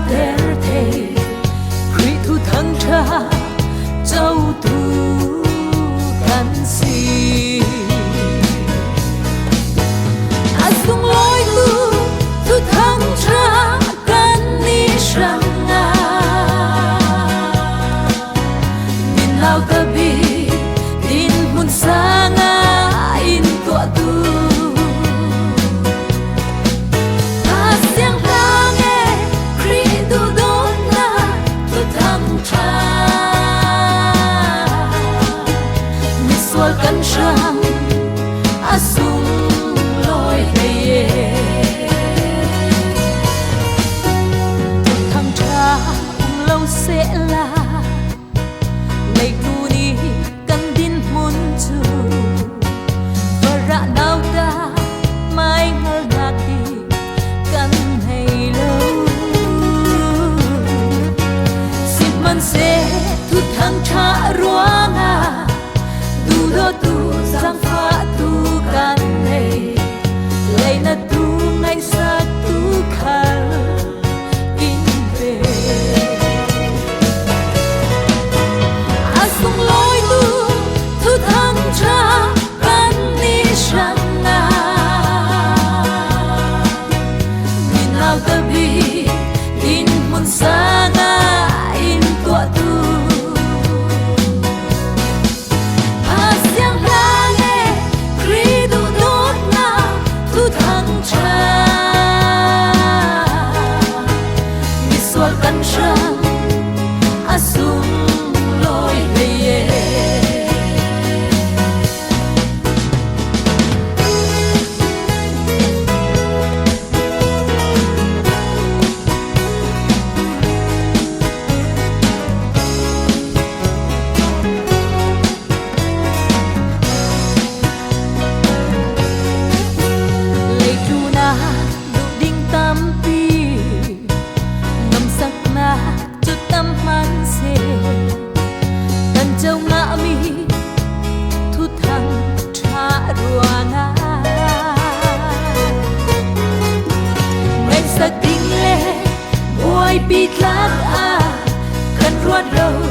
terte Kri thu thăng tra châu tu can si Asung loi tu thu thăng tra can ni shanga Min lau tabi din mun sanga in tua tu Kan sang asung loi heye thăng tra lâu sẽ là ngày tu ni kan din mun chu và ra nào ta mai ngal ngati kan hay lâu xin man se thu thăng tra ruanga do tu sang pha tu kan nei lei na tu ngai sa tu khal in ve asung loi tu thu thăng tra kan ni shanga min nau ta bi in mun sanga in tua tu kan sang asung loi heye lei tu na du ding tam pi chút tâm man se tan châu ngã mi thu thăng tra ruanga ngày sa kinh le boy bít lát a kan ruat rau